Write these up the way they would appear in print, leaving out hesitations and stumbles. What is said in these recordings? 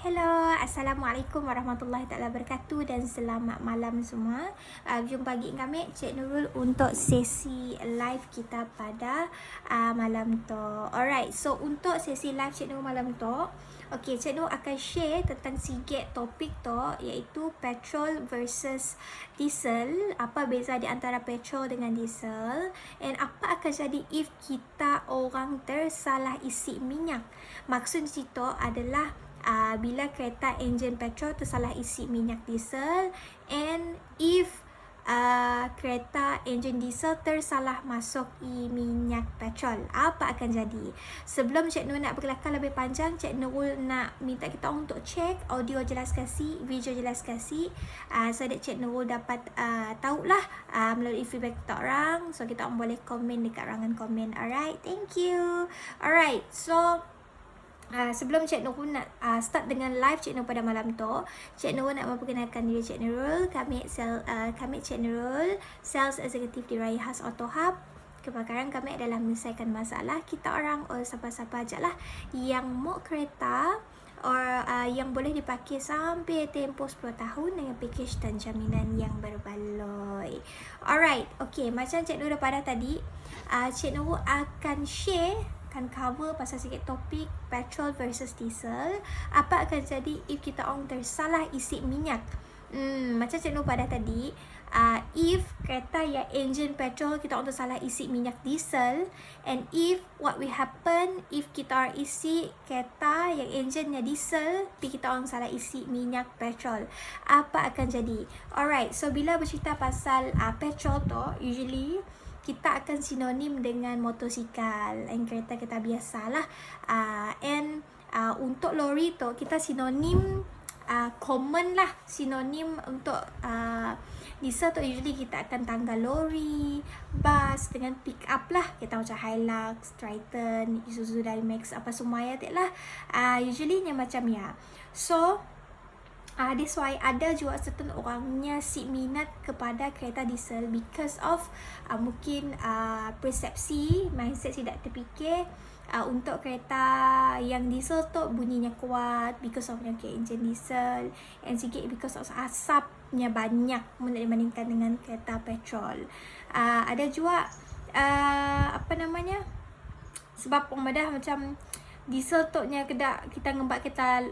Hello, Assalamualaikum warahmatullahi taala wabarakatuh dan selamat malam semua. Jumpa lagi kami Cik Nurul untuk sesi live kita pada malam tu. Alright, so untuk sesi live Cik Nurul malam tu, Cik Nurul akan share tentang sikit topik tu, iaitu petrol versus diesel. Apa beza di antara petrol dengan diesel, and apa akan jadi if kita orang tersalah isi minyak. Maksud situ adalah bila kereta enjin petrol tersalah isi minyak diesel, and if kereta enjin diesel tersalah masuk minyak petrol, apa akan jadi? Sebelum Cik Nurul nak berkelakar lebih panjang, Cik Nurul nak minta kita untuk check audio jelas kasih, video jelas kasih, so that Cik Nurul dapat tahulah melalui feedback kita orang. So kita orang boleh komen dekat rangan komen. Alright, thank you. Alright, so sebelum Cik Nurul nak start dengan live Cik Nurul pada malam tu, Cik Nurul nak memperkenalkan diri Cik Nurul. Kami Cik Nurul, Sales Executive di Raya Khas Auto Hub. Kebakaran kami adalah menyelesaikan masalah kita orang or siapa-siapa aja lah yang mau kereta or yang boleh dipakai sampai tempoh 10 tahun dengan package dan jaminan yang berbaloi. Alright, okay, macam Cik Nurul pada tadi, Cik Nurul akan share, cover pasal sikit topik petrol versus diesel. Apa akan jadi if kita orang tersalah isi minyak. Macam Cik Nur pada tadi, if kereta yang enjin petrol kita orang tersalah isi minyak diesel, and if what will happen if kita orang isi kereta yang enjinnya diesel tapi kita orang salah isi minyak petrol, apa akan jadi? Alright, so bila bercerita pasal petrol tu, usually kita akan sinonim dengan motosikal and kereta biasalah. And untuk lori tu kita sinonim common lah, sinonim untuk diesel tu usually kita akan tanggal lori, bus dengan pick up lah. Kita macam Hilux, Triton, Isuzu D-Max apa semua ya tak lah. Usually nya macam ya. So that's why ada juga certain orangnya si minat kepada kereta diesel because of mungkin persepsi, mindset tidak terfikir untuk kereta yang diesel tu bunyinya kuat because of penyakit enjin diesel, and sikit because of asapnya banyak dibandingkan dengan kereta petrol. Ada juga sebab pemadah macam diesel tu nya kedak kita ngembat kita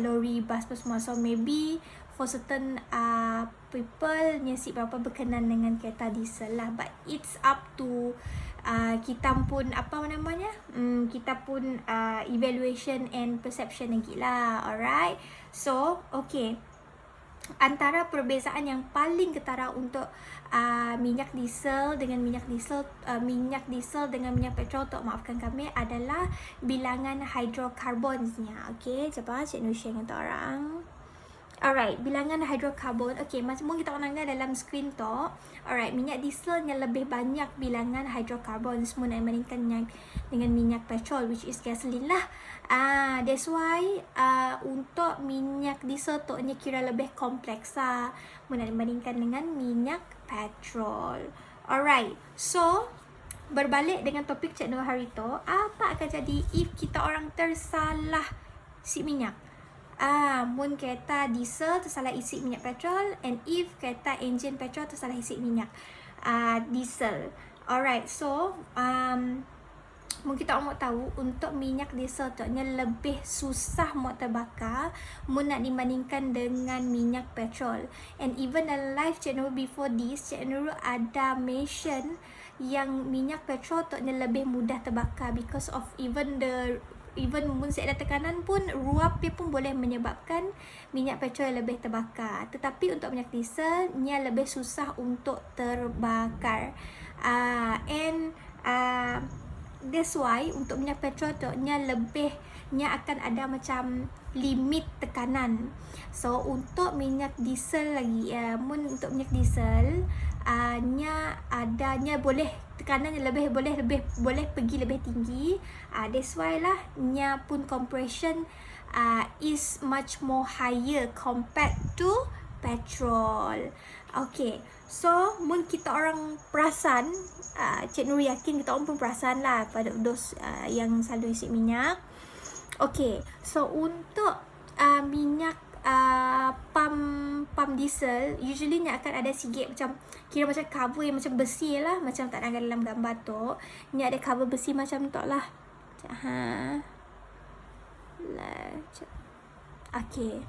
lori, bus apa semua. So maybe for certain people nya si berapa berkenan dengan kereta diesel lah, but it's up to kita pun kita pun evaluation and perception lagi lah. Alright, so okay, antara perbezaan yang paling ketara untuk minyak diesel dengan minyak petrol tu, maafkan kami, adalah bilangan hidrokarbonnya. Okay, coba Cik Nur share dengan orang. Alright, bilangan hidrokarbon. Okay, macam kita orang lihat dalam screen tu. Alright, minyak diesel yang lebih banyak bilangan hidrokarbon semua nak bandingkan dengan minyak petrol, which is gasoline lah. That's why untuk minyak diesel tu nya kira lebih kompleks lah dibandingkan dengan minyak petrol. Alright, so berbalik dengan topik Cik Nur hari tu, apa akan jadi if kita orang tersalah isi minyak? Mun kereta diesel tersalah isi minyak petrol, and if kereta enjin petrol tersalah isi minyak diesel. Alright, so mun kita mau tahu untuk minyak diesel tu nya lebih susah mau terbakar mun nak dibandingkan dengan minyak petrol. And even dalam live Cik Nurul before this, Cik Nurul ada mention yang minyak petrol tu nya lebih mudah terbakar because of even mun ada tekanan pun ruap dia pun boleh menyebabkan minyak petrol lebih terbakar. Tetapi untuk minyak diesel nya lebih susah untuk terbakar. And that's why untuk minyak petrol tu nya akan ada macam limit tekanan. So untuk minyak diesel lagi, untuk minyak diesel nya boleh tekanan lebih boleh pergi lebih tinggi. That's why lah nya pun compression is much more higher compared to petrol. Okay, so mun kita orang perasan, Cik Nur yakin kita orang pun perasan lah pada dos yang selalu isi minyak. Okay, so untuk minyak pump diesel, usually ni akan ada sikit macam, kira macam cover yang macam besi lah, macam tak ada dalam gambar tu. Ni ada cover besi macam tu lah. Okay.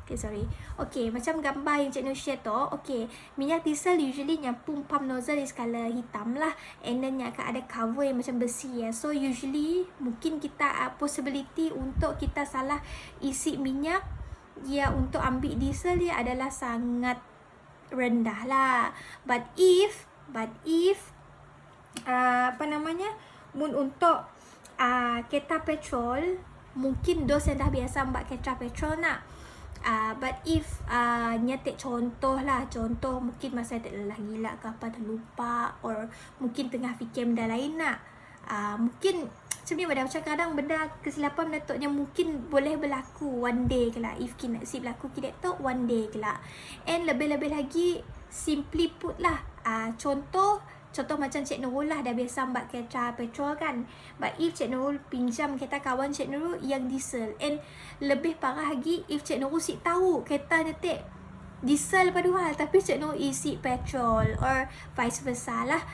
Okay, sorry. Okay, macam gambar yang Cik Nur share tu. Okay, minyak diesel usually yang pump nozzle is color hitam lah. And then yang akan ada cover yang macam besi ya. So usually mungkin kita possibility untuk kita salah isi minyak ya untuk ambil diesel dia adalah sangat rendah lah. But if untuk kereta petrol, mungkin dos yang dah biasa ambil kereta petrol nak. But if nyetik contoh mungkin masa tak lelah gila ke apa terlupa, or mungkin tengah fikir benda lain nak, mungkin macam ni macam kadang benda kesilapan datuknya mungkin boleh berlaku one day ke lah, if kena si berlaku kita tu one day ke lah. And lebih-lebih lagi simply put lah, contoh macam Cik Nurul lah dah biasa ambil kereta petrol kan. But if Cik Nurul pinjam kereta kawan Cik Nurul yang diesel, and lebih parah lagi if Cik Nurul si tahu kereta nyetik diesel padahal tapi Cik Nurul isi petrol, or vice versa lah,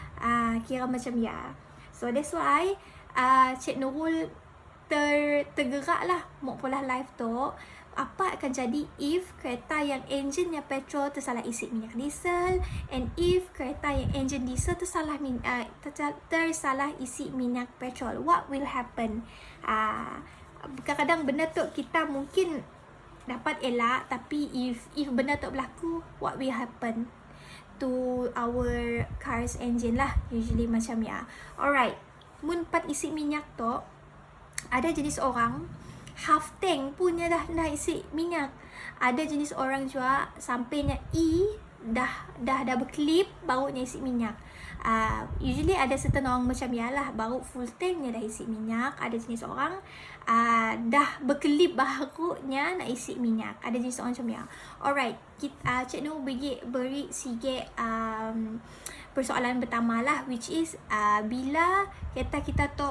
kira macam ya. So that's why Cik Nurul tergerak lah mau pola live tu. Apa akan jadi if kereta yang enjinnya petrol tersalah isi minyak diesel, and if kereta yang enjin diesel tersalah isi minyak petrol, what will happen? Kadang-kadang benda tu kita mungkin dapat elak, tapi if benda tu berlaku, what will happen to our car's engine lah, usually macam ya. Alright, mun pat isi minyak tu, ada jenis orang half tank punya dah isi minyak. Ada jenis orang juga sampainya dah berkelip barunya isi minyak. Usually ada certain orang macam ya lah, baru full tank dia dah isi minyak. Ada jenis orang dah berkelip barunya nak isi minyak. Ada jenis orang macam ya. Alright, Cik Nur beri sikit persoalan pertama lah, which is bila kereta kita tu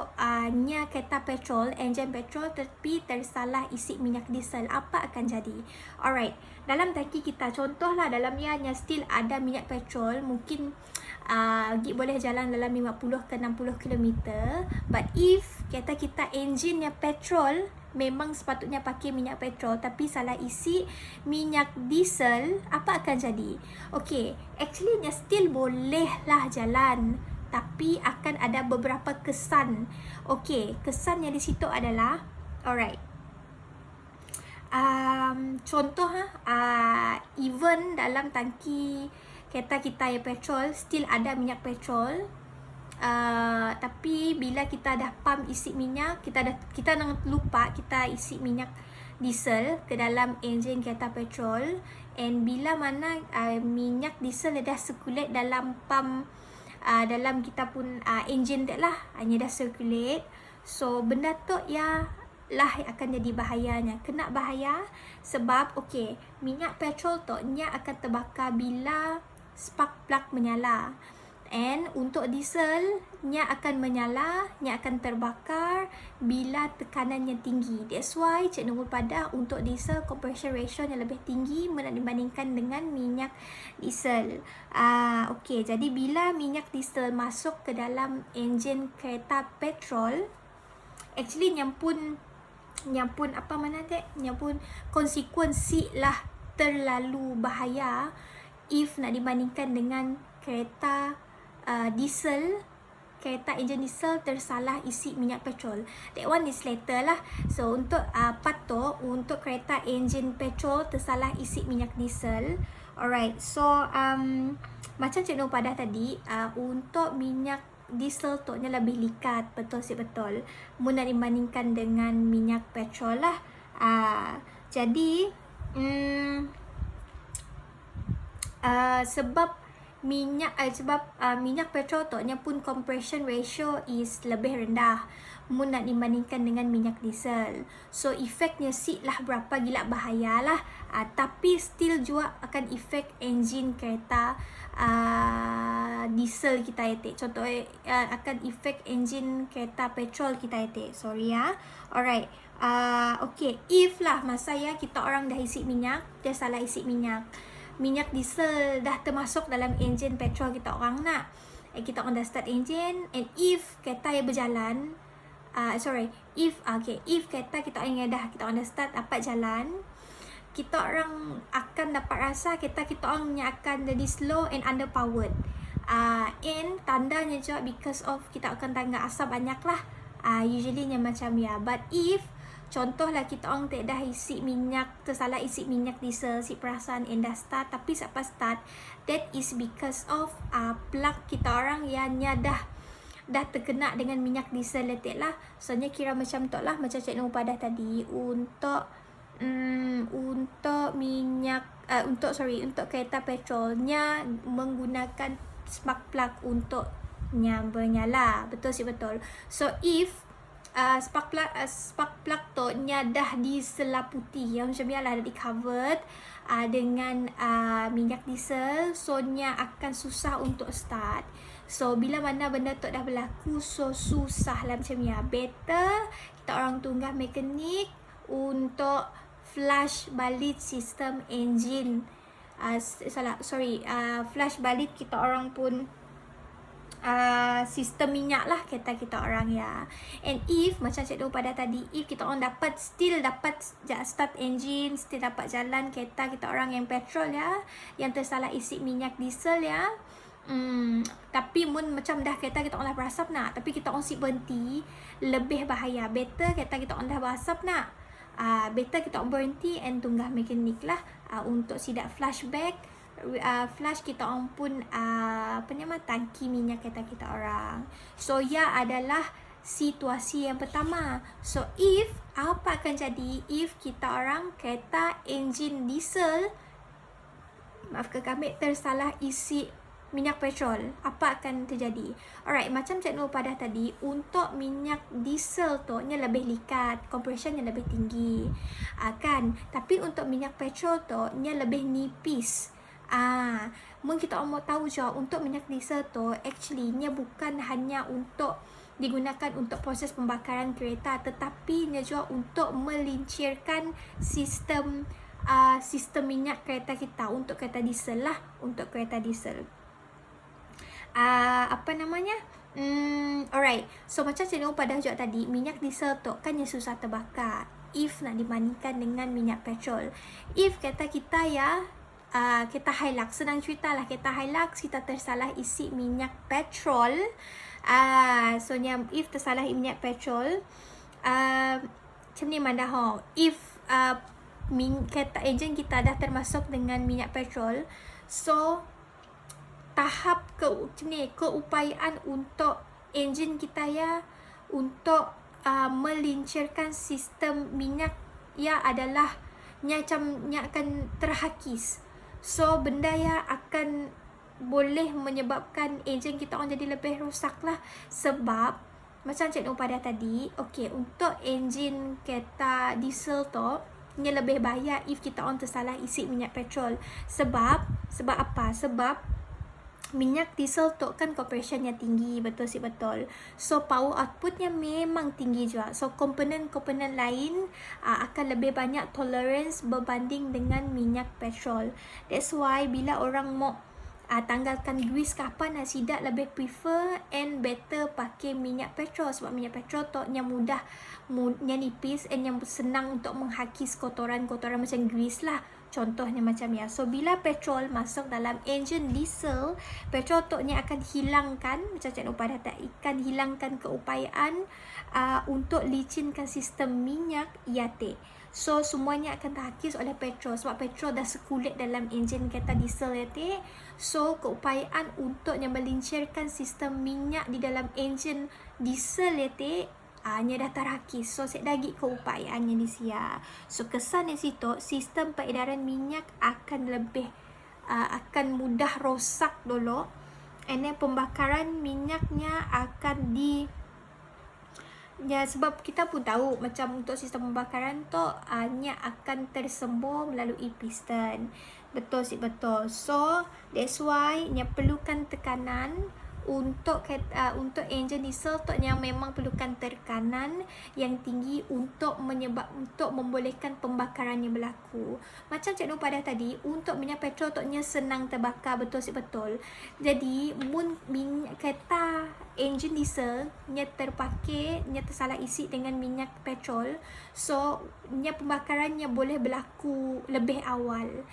nya kereta petrol, enjin petrol, tapi tersalah isi minyak diesel, apa akan jadi? Alright, dalam tangki kita contohlah dalamnya still ada minyak petrol, mungkin boleh jalan dalam 50 ke 60 km. But if kereta kita enjinnya petrol, memang sepatutnya pakai minyak petrol, tapi salah isi minyak diesel, apa akan jadi? Okay, actually still boleh lah jalan, tapi akan ada beberapa kesan. Okay, kesannya di situ adalah, alright, contoh even dalam tangki kereta kita yang petrol still ada minyak petrol, tapi bila kita dah pump isi minyak, kita lupa kita isi minyak diesel ke dalam enjin kereta petrol, and bila mana minyak diesel dah circulate dalam pump dalam kita pun enjin tak lah, hanya dah circulate. So benda tu ya lah akan jadi bahayanya, kena bahaya sebab okay, minyak petrol tu nya akan terbakar bila spark plug menyala. And untuk diesel, nya akan menyala, nya akan terbakar bila tekanannya tinggi. That's why Cik Nurul pada untuk diesel compression ratio yang lebih tinggi dibandingkan dengan minyak diesel. Okay, jadi bila minyak diesel masuk ke dalam enjin kereta petrol, actually yang pun konsekuensi lah terlalu bahaya if nak dibandingkan dengan kereta diesel, kereta enjin diesel tersalah isi minyak petrol. That one is later lah. So untuk untuk kereta enjin petrol tersalah isi minyak diesel. Alright, so macam Cik Nur pada tadi, untuk minyak diesel tu nya lebih likat, betul nak dibandingkan dengan minyak petrol lah. Jadi sebab minyak petrol tu nya pun compression ratio is lebih rendah nak dibandingkan dengan minyak diesel. So efeknya lah berapa gila bahaya lah, tapi still juga akan efek enjin kereta diesel kita etik. Contoh akan efek enjin kereta petrol kita etik. Sorry ya. Alright. Okay, if lah masa ya kita orang dah isi minyak, dia salah isi minyak. Minyak diesel dah termasuk dalam enjin petrol kita orang nak. Kita orang dah start enjin, and if kereta yang berjalan, if kereta kita orang dah start dapat jalan, kita orang akan dapat rasa kereta kita orang akan jadi slow and underpowered. And tandanya je because of kita akan tangga asap banyak lah. Usually nya macam ya. But if contohlah kita orang tak dah isi minyak, tersalah isi minyak diesel, si perasaan and dah start, tapi sampai start, that is because of plug kita orang yang dah terkena dengan minyak diesel letik lah. Soalnya kira macam tu lah, macam Cik Nur pada tadi, untuk minyak untuk kereta petrolnya menggunakan spark plug untuk bernyala. Betul sih, betul. So if spark plug tu nya dah diselaputi, yang macam biarlah dah di covered dengan minyak diesel, so nya akan susah untuk start. So bila mana benda tu dah berlaku, so susah lah macam ya. Better kita orang tunggah mekanik untuk flush balik sistem enjin. Flush balik kita orang pun sistem minyak lah kereta kita orang ya. And if macam Cik Nur pada tadi, if kita orang still dapat start engine, still dapat jalan kereta kita orang yang petrol ya, yang tersalah isi minyak diesel ya, tapi macam dah kereta kita orang dah berasap nak, tapi kita orang si berhenti, lebih bahaya. Better kereta kita orang dah berasap nak, better kita orang berhenti and tunggah mekanik lah untuk sidak flashback. Flush kita orang pun tangki minyak kereta kita orang. So ya adalah situasi yang pertama. So if apa akan jadi if kita orang kereta enjin diesel, maafkan kami, tersalah isi minyak petrol, apa akan terjadi? Alright, macam Cik Nur pada tadi, untuk minyak diesel tu nya lebih likat, compressionnya lebih tinggi, kan? Tapi untuk minyak petrol tu nya lebih nipis. Mungkin kita mau tahu je, untuk minyak diesel tu actually nya bukan hanya untuk digunakan untuk proses pembakaran kereta, tetapi nya juga untuk melincirkan sistem minyak kereta kita, untuk kereta diesel lah, untuk kereta diesel. Alright, so macam Cik Nur pada jawab tadi, minyak diesel tu kan yang susah terbakar if nak dibandingkan dengan minyak petrol. If kereta kita ya, kereta Hilux, senang cerita lah, kereta Hilux kita tersalah isi minyak petrol, so if tersalah minyak petrol, macam ni mana if kereta enjin kita dah termasuk dengan minyak petrol, so tahap keupayaan untuk enjin kita ya untuk melincirkan sistem minyak ya adalah nya akan terhakis. So benda ya akan boleh menyebabkan enjin kita orang jadi lebih rosak lah. Sebab macam Cik Nur pada tadi, okay, untuk enjin kereta diesel tu nya lebih bahaya if kita orang tersalah isi minyak petrol. Sebab apa? Sebab minyak diesel tu kan compressionnya tinggi, betul sih, betul. So power outputnya memang tinggi juga. So komponen-komponen lain akan lebih banyak tolerance berbanding dengan minyak petrol. That's why bila orang mau tanggalkan grease ke apa, nak sidak lebih prefer and better pakai minyak petrol. Sebab minyak petrol tu yang mudah nipis and yang senang untuk menghakis kotoran-kotoran macam grease lah. Contohnya macam ya. So bila petrol masuk dalam enjin diesel, petrol tu ni akan hilangkan, macam Cik Nur pada akan hilangkan keupayaan untuk licinkan sistem minyak IATIC. So semuanya akan terhakis oleh petrol, sebab petrol dah sekulit dalam enjin kereta diesel IATIC. So keupayaan untuk melincirkan sistem minyak di dalam enjin diesel IATIC nya dah terhakis. So saya dagi keupayaannya di sia. So kesan di situ, sistem peredaran minyak akan lebih akan mudah rosak dulu, and then pembakaran minyaknya akan Ya, sebab kita pun tahu macam untuk sistem pembakaran tu nya akan tersembur melalui piston. Betul sih, betul. So that's why nya perlukan tekanan untuk untuk enjin diesel tu yang memang perlukan tekanan yang tinggi untuk membolehkan pembakarannya berlaku. Macam Cik Nur pada tadi, untuk minyak petrol tu nya senang terbakar, betul sih, betul. Jadi minyak kereta enjin diesel nya terpakai, nya tersalah isi dengan minyak petrol, so nya pembakarannya boleh berlaku lebih awal.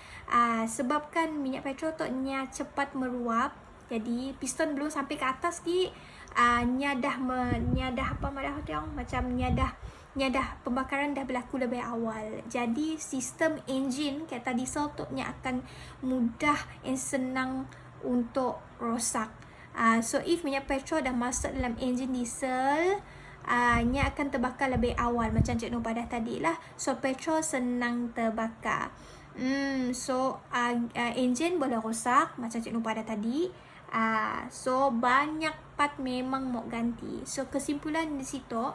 Sebabkan minyak petrol tu nya cepat meruap, jadi piston belum sampai ke atas lagi, nya dah macam nya dah pembakaran dah berlaku lebih awal. Jadi sistem enjin kereta diesel tu nya akan mudah dan senang untuk rosak. So if minyak petrol dah masuk dalam enjin diesel, nya akan terbakar lebih awal macam Cik Nur pada tadi lah. So petrol senang terbakar. So enjin boleh rosak macam Cik Nur pada tadi. So banyak part memang mau ganti. So kesimpulan di situ,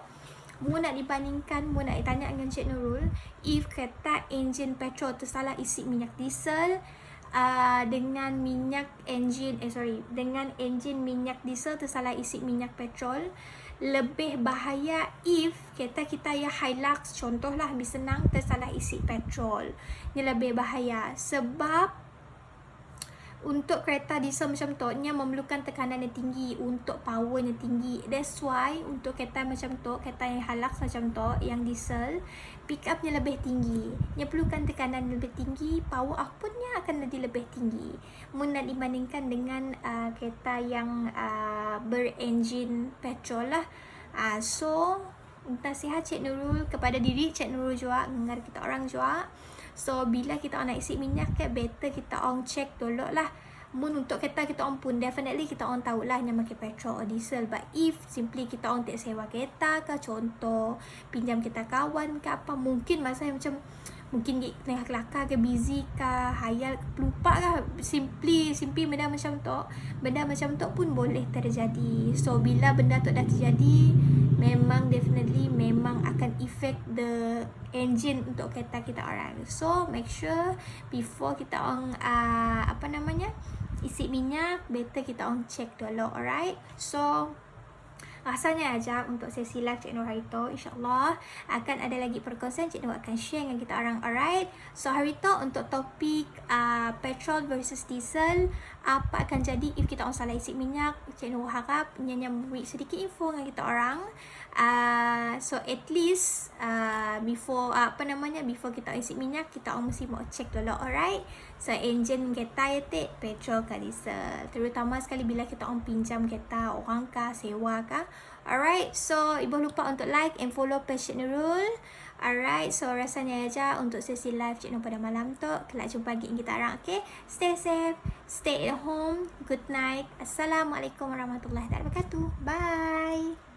mu nak dibandingkan, mu nak tanya dengan Cik Nurul, if kereta enjin petrol tersalah isi minyak diesel dengan dengan enjin minyak diesel tersalah isi minyak petrol, lebih bahaya if kereta kita yang Hilux contohlah, lebih senang tersalah isi petrol. Ini lebih bahaya sebab untuk kereta diesel macam tu, nya memerlukan tekanan yang tinggi untuk power yang tinggi. That's why untuk kereta macam tu, kereta yang Hilux macam tu, yang diesel, pick upnya lebih tinggi. Nya perlukan tekanan lebih tinggi, power outputnya akan jadi lebih tinggi. Nak dibandingkan dengan kereta yang berenjin petrol lah. So nasihat Cik Nurul kepada diri Cik Nurul juga, dengar kita orang juga. So bila kita nak isi minyak, better kita on check dulu lah. Untuk kereta kita on pun definitely kita on tahulah yang pakai petrol atau diesel. But if simply kita on tak sewa kereta ke, contoh pinjam kereta kawan ke apa, mungkin masa macam mungkin tengah kelakar ke, busy ke, hayal lupa ke, simply benda macam tu pun boleh terjadi. So bila benda tu dah terjadi, memang definitely memang akan affect the engine untuk kereta kita orang. So make sure before kita on isi minyak, better kita on check dulu. Alright, so rasanya aja untuk sesi live Cik Nur hari tu. InsyaAllah akan ada lagi perkongsian, Cik Nur akan share dengan kita orang. Alright, so hari tu untuk topik petrol versus diesel, apa akan jadi if kita on salah isi minyak, Cik Nur harap Nyanya beri sedikit info dengan kita orang. So at least before kita isi minyak, kita mesti mau check dulu. Alright, so engine kereta petrol ke diesel, terutama sekali bila kita pinjam kereta orang ke, sewa ke. Alright, so ibu lupa untuk like and follow page Cik Nurul. Alright, so rasanya aja untuk sesi live Cik Nur pada malam tu. Kelak jumpa lagi kita orang. Okay, stay safe, stay at home, good night. Assalamualaikum warahmatullahi wabarakatuh. Bye.